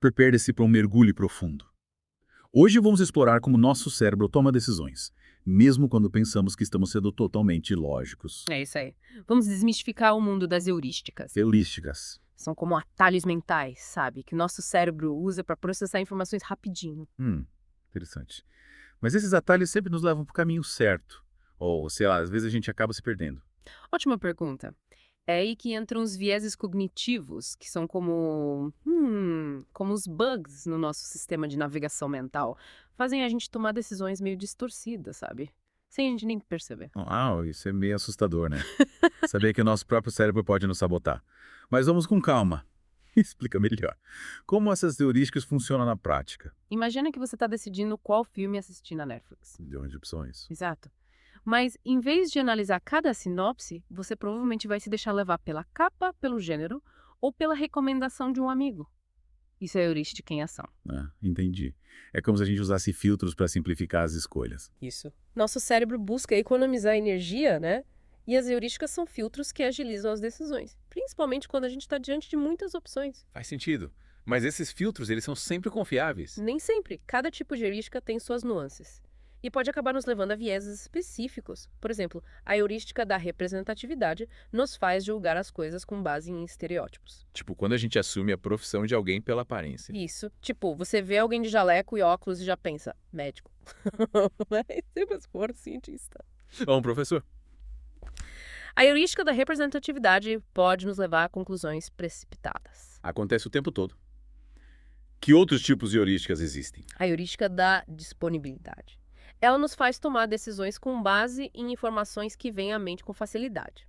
Prepare-se para um mergulho profundo. Hoje vamos explorar como nosso cérebro toma decisões, mesmo quando pensamos que estamos sendo totalmente ilógicos. É isso aí. Vamos desmistificar o mundo das heurísticas. Realísticas. São como atalhos mentais, sabe? Que o nosso cérebro usa para processar informações rapidinho. Interessante. Mas esses atalhos sempre nos levam para o caminho certo. Ou, sei lá, às vezes a gente acaba se perdendo. Ótima pergunta. É aí que entram os vieses cognitivos, que são como os bugs no nosso sistema de navegação mental. Fazem a gente tomar decisões meio distorcidas, sabe? Sem a gente nem perceber. Isso é meio assustador, né? Saber que o nosso próprio cérebro pode nos sabotar. Mas vamos com calma. Explica melhor. Como essas heurísticas funcionam na prática? Imagina que você está decidindo qual filme assistir na Netflix. De onde opções? Exato. Mas, em vez de analisar cada sinopse, você provavelmente vai se deixar levar pela capa, pelo gênero ou pela recomendação de um amigo. Isso é heurística em ação. Entendi. É como se a gente usasse filtros para simplificar as escolhas. Isso. Nosso cérebro busca economizar energia, né? E as heurísticas são filtros que agilizam as decisões, principalmente quando a gente está diante de muitas opções. Faz sentido. Mas esses filtros, eles são sempre confiáveis. Nem sempre. Cada tipo de heurística tem suas nuances. E pode acabar nos levando a vieses específicos. Por exemplo, a heurística da representatividade nos faz julgar as coisas com base em estereótipos. Tipo, quando a gente assume a profissão de alguém pela aparência. Isso. Tipo, você vê alguém de jaleco e óculos e já pensa, médico. Mas se você for cientista. Ou um professor. A heurística da representatividade pode nos levar a conclusões precipitadas. Acontece o tempo todo. Que outros tipos de heurísticas existem? A heurística da disponibilidade. Ela nos faz tomar decisões com base em informações que vêm à mente com facilidade.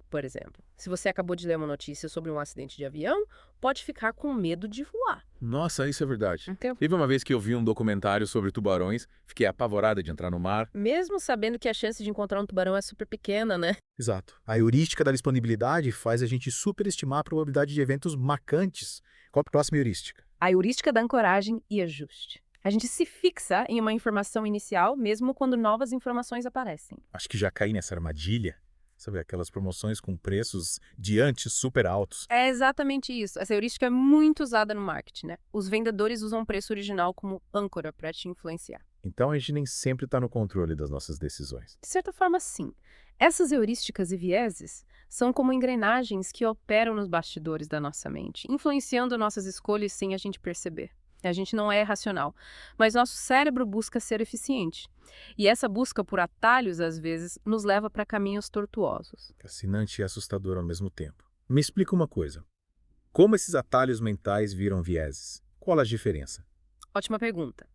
Por exemplo, se você acabou de ler uma notícia sobre um acidente de avião, pode ficar com medo de voar. Nossa, isso é verdade. Então, Teve uma vez que eu vi um documentário sobre tubarões, fiquei apavorada de entrar no mar. mesmo sabendo que a chance de encontrar um tubarão é super pequena, né? Exato. A heurística da disponibilidade faz a gente superestimar a probabilidade de eventos marcantes. Qual a próxima heurística? A heurística da ancoragem e ajuste. A gente se fixa em uma informação inicial, mesmo quando novas informações aparecem. Acho que já caí nessa armadilha. Sabe, aquelas promoções com preços de antes super altos. É exatamente isso. Essa heurística é muito usada no marketing, né? Os vendedores usam o preço original como âncora para te influenciar. Então a gente nem sempre está no controle das nossas decisões. De certa forma, sim. Essas heurísticas e vieses são como engrenagens que operam nos bastidores da nossa mente, influenciando nossas escolhas sem a gente perceber. A gente não é racional, mas nosso cérebro busca ser eficiente. E essa busca por atalhos, às vezes, nos leva para caminhos tortuosos. Fascinante e assustador ao mesmo tempo. Me explica uma coisa. Como esses atalhos mentais viram vieses? Qual a diferença? Ótima pergunta.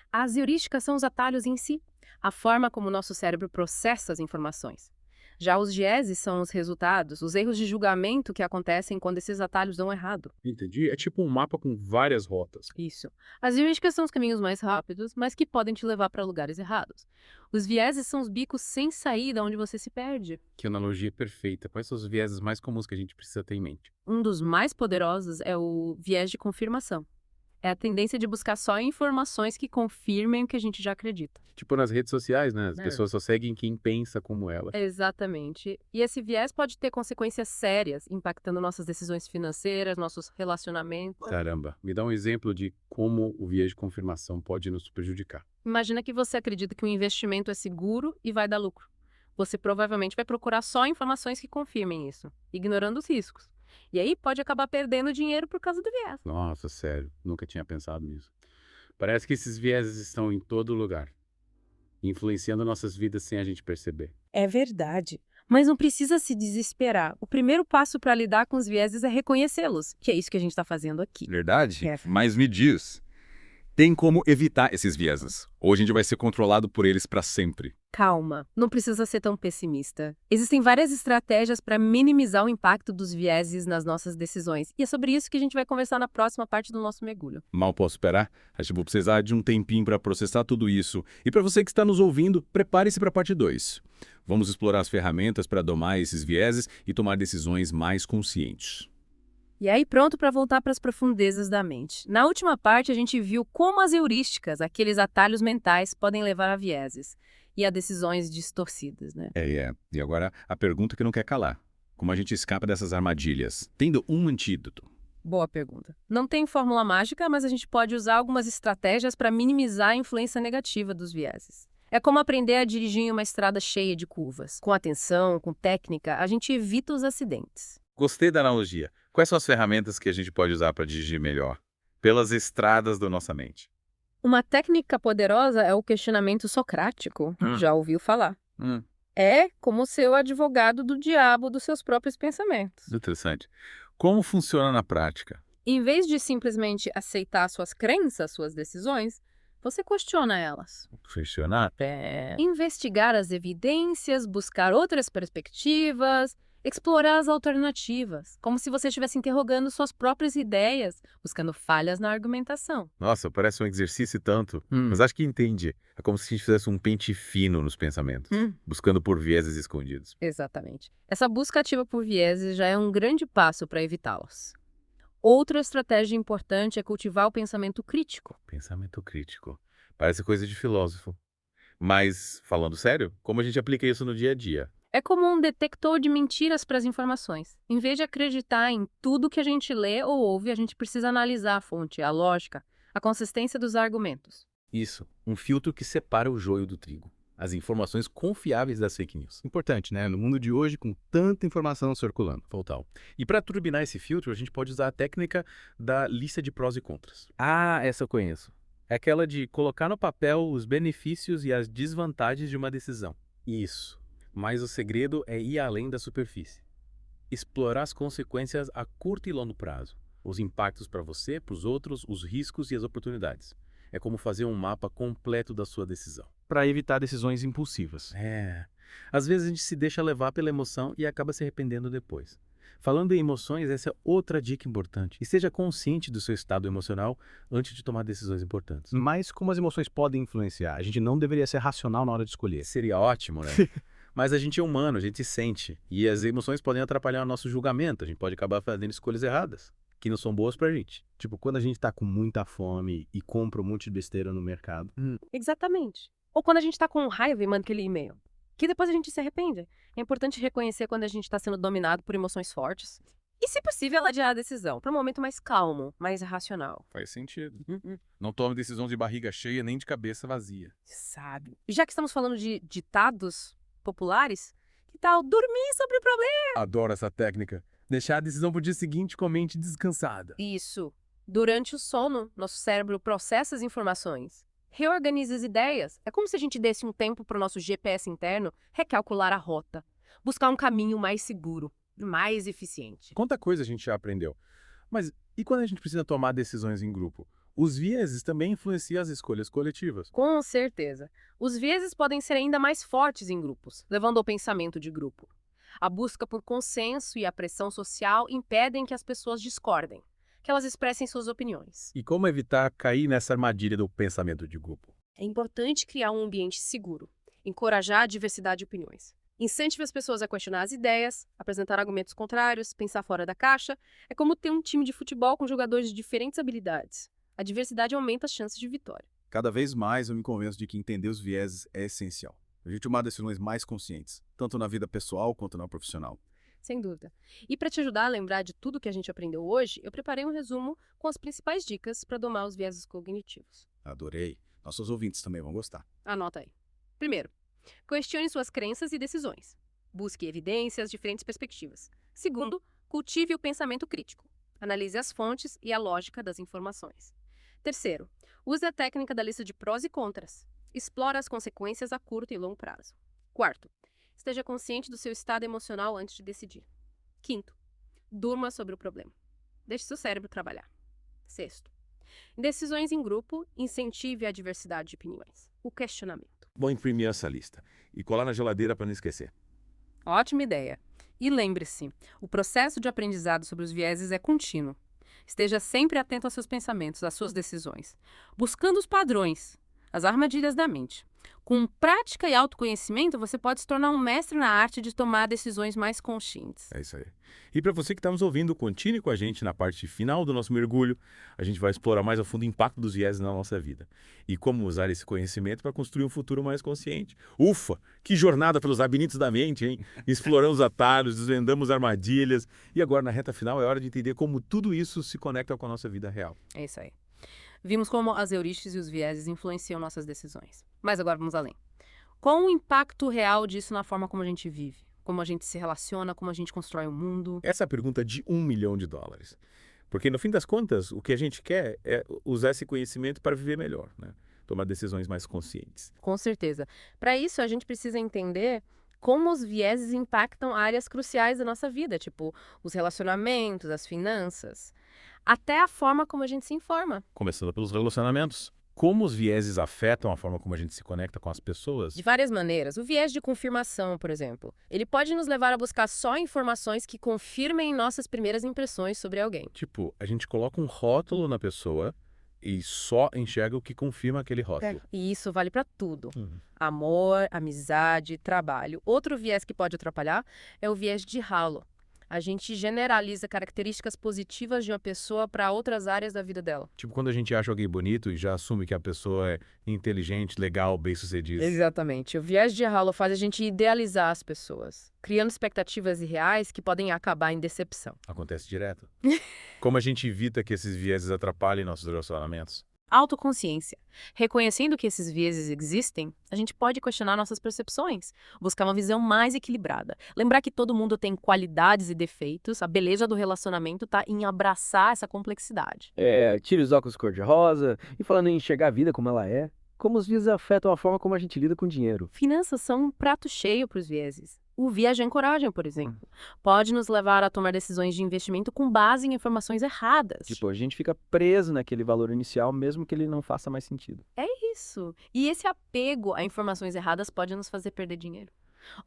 As heurísticas são os atalhos em si, a forma como o nosso cérebro processa as informações. Já os vieses são os resultados, os erros de julgamento que acontecem quando esses atalhos dão errado. Entendi. É tipo um mapa com várias rotas. Isso. As heurísticas são os caminhos mais rápidos, mas que podem te levar para lugares errados. Os vieses são os bicos sem saída onde você se perde. Que analogia perfeita. Quais são os vieses mais comuns que a gente precisa ter em mente? Um dos mais poderosos é o viés de confirmação. É a tendência de buscar só informações que confirmem o que a gente já acredita. Tipo nas redes sociais, né? As É. pessoas só seguem quem pensa como ela. Exatamente. E esse viés pode ter consequências sérias, impactando nossas decisões financeiras, nossos relacionamentos. Caramba, me dá um exemplo de como o viés de confirmação pode nos prejudicar. Imagina que você acredita que o investimento é seguro e vai dar lucro. Você provavelmente vai procurar só informações que confirmem isso, ignorando os riscos. E aí pode acabar perdendo dinheiro por causa do viés. Nossa, sério, nunca tinha pensado nisso. Parece que esses vieses estão em todo lugar, influenciando nossas vidas sem a gente perceber. É verdade. Mas não precisa se desesperar. O primeiro passo para lidar com os vieses é reconhecê-los, que é isso que a gente está fazendo aqui. Verdade? É. Mas me diz, tem como evitar esses vieses? Ou a gente vai ser controlado por eles para sempre? Calma, não precisa ser tão pessimista. Existem várias estratégias para minimizar o impacto dos vieses nas nossas decisões. E é sobre isso que a gente vai conversar na próxima parte do nosso mergulho. Mal posso esperar. Acho que vou precisar de um tempinho para processar tudo isso. E para você que está nos ouvindo, prepare-se para a parte 2. Vamos explorar as ferramentas para domar esses vieses e tomar decisões mais conscientes. E aí, pronto para voltar para as profundezas da mente. Na última parte, a gente viu como as heurísticas, aqueles atalhos mentais, podem levar a vieses e a decisões distorcidas, né? E agora a pergunta que não quer calar. Como a gente escapa dessas armadilhas? Tendo um antídoto. Boa pergunta. Não tem fórmula mágica, mas a gente pode usar algumas estratégias para minimizar a influência negativa dos vieses. É como aprender a dirigir em uma estrada cheia de curvas. Com atenção, com técnica, a gente evita os acidentes. Gostei da analogia. Quais são as ferramentas que a gente pode usar para dirigir melhor? Pelas estradas da nossa mente. Uma técnica poderosa é o questionamento socrático. Já ouviu falar? É como ser o advogado do diabo dos seus próprios pensamentos. Interessante. Como funciona na prática? Em vez de simplesmente aceitar suas crenças, suas decisões, você questiona elas. Funcionar? Investigar as evidências, buscar outras perspectivas, explorar as alternativas, como se você estivesse interrogando suas próprias ideias, buscando falhas na argumentação. Nossa, parece um exercício e tanto. Mas acho que entendi. É como se a gente fizesse um pente fino nos pensamentos, buscando por vieses escondidos. Exatamente. Essa busca ativa por vieses já é um grande passo para evitá-los. Outra estratégia importante é cultivar o pensamento crítico. Pensamento crítico. Parece coisa de filósofo. Mas, falando sério, como a gente aplica isso no dia a dia? É como um detector de mentiras para as informações. Em vez de acreditar em tudo que a gente lê ou ouve, a gente precisa analisar a fonte, a lógica, a consistência dos argumentos. Isso, um filtro que separa o joio do trigo. As informações confiáveis das fake news. Importante, né? No mundo de hoje, com tanta informação circulando. Total. E para turbinar esse filtro, a gente pode usar a técnica da lista de prós e contras. Ah, essa eu conheço. É aquela de colocar no papel os benefícios e as desvantagens de uma decisão. Isso. Mas o segredo é ir além da superfície. Explorar as consequências a curto e longo prazo. Os impactos para você, para os outros, os riscos e as oportunidades. É como fazer um mapa completo da sua decisão. Para evitar decisões impulsivas. Às vezes a gente se deixa levar pela emoção e acaba se arrependendo depois. Falando em emoções, essa é outra dica importante. E seja consciente do seu estado emocional antes de tomar decisões importantes. Mas como as emoções podem influenciar? A gente não deveria ser racional na hora de escolher. Seria ótimo, né? Mas a gente é humano, a gente sente. E as emoções podem atrapalhar o nosso julgamento. A gente pode acabar fazendo escolhas erradas, que não são boas pra gente. Tipo, quando a gente tá com muita fome e compra um monte de besteira no mercado. Exatamente. Ou quando a gente está com raiva e manda aquele e-mail, que depois a gente se arrepende. É importante reconhecer quando a gente está sendo dominado por emoções fortes. E, se possível, adiar a decisão para um momento mais calmo, mais racional. Faz sentido. Não tome decisão de barriga cheia nem de cabeça vazia. Sabe? Já que estamos falando de ditados populares, que tal dormir sobre o problema? Adoro essa técnica. Deixar a decisão pro dia seguinte com a mente descansada. Isso. Durante o sono, nosso cérebro processa as informações, reorganiza as ideias. É como se a gente desse um tempo para o nosso GPS interno recalcular a rota, buscar um caminho mais seguro, mais eficiente. Quanta coisa a gente já aprendeu. Mas e quando a gente precisa tomar decisões em grupo? Os vieses também influenciam as escolhas coletivas. Com certeza. Os vieses podem ser ainda mais fortes em grupos, levando ao pensamento de grupo. A busca por consenso e a pressão social impedem que as pessoas discordem, que elas expressem suas opiniões. E como evitar cair nessa armadilha do pensamento de grupo? É importante criar um ambiente seguro, encorajar a diversidade de opiniões. Incentive as pessoas a questionar as ideias, apresentar argumentos contrários, pensar fora da caixa. É como ter um time de futebol com jogadores de diferentes habilidades. A diversidade aumenta as chances de vitória. Cada vez mais eu me convenço de que entender os vieses é essencial. A gente tomar decisões mais conscientes, tanto na vida pessoal quanto na profissional. Sem dúvida. E para te ajudar a lembrar de tudo que a gente aprendeu hoje, eu preparei um resumo com as principais dicas para domar os vieses cognitivos. Adorei. Nossos ouvintes também vão gostar. Anota aí. Primeiro, questione suas crenças e decisões. Busque evidências, diferentes perspectivas. Segundo, cultive o pensamento crítico. Analise as fontes e a lógica das informações. Terceiro, use a técnica da lista de prós e contras. Explore as consequências a curto e longo prazo. Quarto, esteja consciente do seu estado emocional antes de decidir. Quinto, durma sobre o problema. Deixe seu cérebro trabalhar. Sexto, em decisões em grupo, incentive a diversidade de opiniões. O questionamento. Vou imprimir essa lista e colar na geladeira para não esquecer. Ótima ideia. E lembre-se, o processo de aprendizado sobre os vieses é contínuo. Esteja sempre atento aos seus pensamentos, às suas decisões, buscando os padrões. as armadilhas da mente. Com prática e autoconhecimento, você pode se tornar um mestre na arte de tomar decisões mais conscientes. É isso aí. E para você que está nos ouvindo, continue com a gente na parte final do nosso mergulho. A gente vai explorar mais a fundo o impacto dos vieses na nossa vida e como usar esse conhecimento para construir um futuro mais consciente. Ufa! Que jornada pelos labirintos da mente, hein? Exploramos atalhos, desvendamos armadilhas e agora na reta final é hora de entender como tudo isso se conecta com a nossa vida real. É isso aí. Vimos como as heurísticas e os vieses influenciam nossas decisões. Mas agora vamos além. Qual o impacto real disso na forma como a gente vive? Como a gente se relaciona, como a gente constrói o mundo? Essa é a pergunta de $1 milhão. Porque, no fim das contas, o que a gente quer é usar esse conhecimento para viver melhor, né? Tomar decisões mais conscientes. Com certeza. Para isso, a gente precisa entender como os vieses impactam áreas cruciais da nossa vida, tipo os relacionamentos, as finanças, até a forma como a gente se informa. Começando pelos relacionamentos. Como os vieses afetam a forma como a gente se conecta com as pessoas? De várias maneiras. O viés de confirmação, por exemplo, ele pode nos levar a buscar só informações que confirmem nossas primeiras impressões sobre alguém. Tipo, a gente coloca um rótulo na pessoa e só enxerga o que confirma aquele rótulo. E isso vale para tudo. Amor, amizade, trabalho. Outro viés que pode atrapalhar é o viés de halo. A gente generaliza características positivas de uma pessoa para outras áreas da vida dela. Tipo, quando a gente acha alguém bonito e já assume que a pessoa é inteligente, legal, bem-sucedida. Exatamente. O viés de halo faz a gente idealizar as pessoas, criando expectativas irreais que podem acabar em decepção. Acontece direto. Como a gente evita que esses vieses atrapalhem nossos relacionamentos? Autoconsciência. Reconhecendo que esses vieses existem, a gente pode questionar nossas percepções, buscar uma visão mais equilibrada. Lembrar que todo mundo tem qualidades e defeitos, a beleza do relacionamento está em abraçar essa complexidade. Tire os óculos cor-de-rosa e falando em enxergar a vida como ela é, como os vieses afetam a forma como a gente lida com o dinheiro. Finanças são um prato cheio para os vieses. O viés de ancoragem, por exemplo, pode nos levar a tomar decisões de investimento com base em informações erradas. Tipo, a gente fica preso naquele valor inicial, mesmo que ele não faça mais sentido. Isso. E esse apego a informações erradas pode nos fazer perder dinheiro.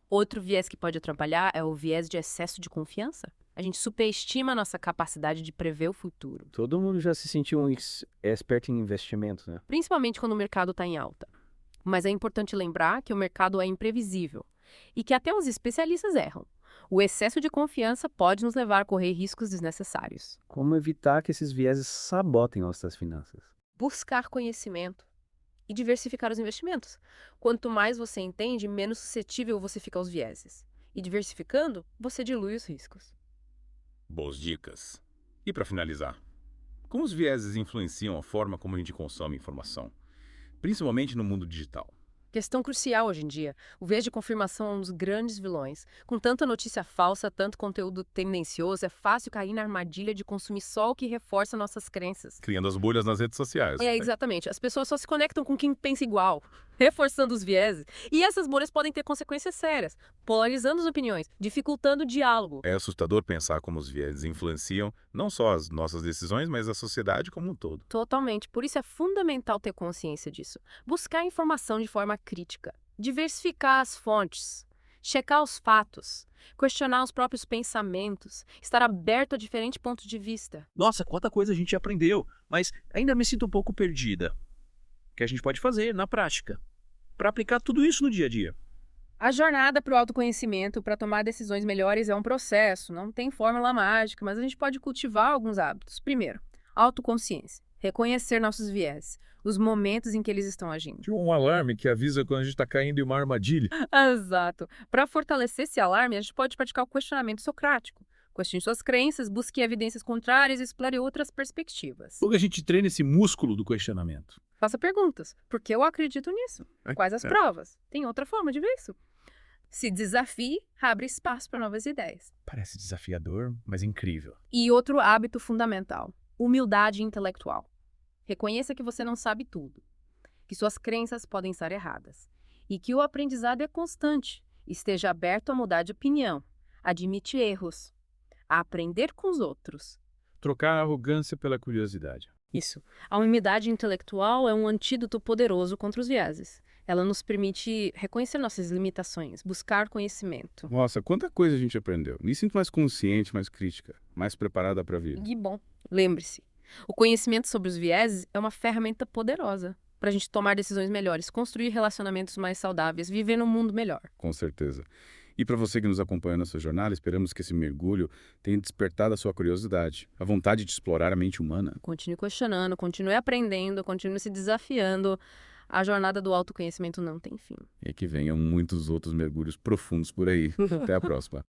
Outro viés que pode atrapalhar é o viés de excesso de confiança. A gente superestima a nossa capacidade de prever o futuro. Todo mundo já se sentiu um expert em investimentos, né? Principalmente quando o mercado está em alta. Mas é importante lembrar que o mercado é imprevisível e que até os especialistas erram. O excesso de confiança pode nos levar a correr riscos desnecessários. Como evitar que esses vieses sabotem nossas finanças? Buscar conhecimento e diversificar os investimentos. Quanto mais você entende, menos suscetível você fica aos vieses. E diversificando, você dilui os riscos. Boas dicas. E para finalizar, como os vieses influenciam a forma como a gente consome informação, principalmente no mundo digital? Questão crucial hoje em dia. O viés de confirmação é um dos grandes vilões. Com tanta notícia falsa, tanto conteúdo tendencioso, é fácil cair na armadilha de consumir só o que reforça nossas crenças. Criando as bolhas nas redes sociais. Exatamente. As pessoas só se conectam com quem pensa igual, reforçando os vieses. E essas bolhas podem ter consequências sérias, polarizando as opiniões, dificultando o diálogo. É assustador pensar como os vieses influenciam não só as nossas decisões, mas a sociedade como um todo. Totalmente. Por isso é fundamental ter consciência disso. Buscar informação de forma crítica, diversificar as fontes, checar os fatos, questionar os próprios pensamentos, estar aberto a diferentes pontos de vista. Nossa, quanta coisa a gente aprendeu, mas ainda me sinto um pouco perdida. O que a gente pode fazer na prática para aplicar tudo isso no dia a dia? A jornada para o autoconhecimento, para tomar decisões melhores, é um processo, não tem fórmula mágica, mas a gente pode cultivar alguns hábitos. Primeiro, autoconsciência, reconhecer nossos viés, os momentos em que eles estão agindo. Tipo um alarme que avisa quando a gente está caindo em uma armadilha. Exato. Para fortalecer esse alarme, a gente pode praticar o questionamento socrático. Questione suas crenças, busque evidências contrárias e explore outras perspectivas. Como a gente treina esse músculo do questionamento? Faça perguntas. Por que eu acredito nisso? Quais as provas? Tem outra forma de ver isso. Se desafie, abre espaço para novas ideias. Parece desafiador, mas incrível. E outro hábito fundamental, humildade intelectual. Reconheça que você não sabe tudo, que suas crenças podem estar erradas e que o aprendizado é constante. Esteja aberto a mudar de opinião, admite erros, a aprender com os outros. Trocar a arrogância pela curiosidade. Isso. A humildade intelectual é um antídoto poderoso contra os vieses. Ela nos permite reconhecer nossas limitações, buscar conhecimento. Nossa, quanta coisa a gente aprendeu. Me sinto mais consciente, mais crítica, mais preparada para a vida. Que bom. Lembre-se, o conhecimento sobre os vieses é uma ferramenta poderosa. para a gente tomar decisões melhores, construir relacionamentos mais saudáveis, viver num mundo melhor. Com certeza. E para você que nos acompanha nessa jornada, esperamos que esse mergulho tenha despertado a sua curiosidade, a vontade de explorar a mente humana. Continue questionando, continue aprendendo, continue se desafiando. A jornada do autoconhecimento não tem fim. E que venham muitos outros mergulhos profundos por aí. Até a próxima.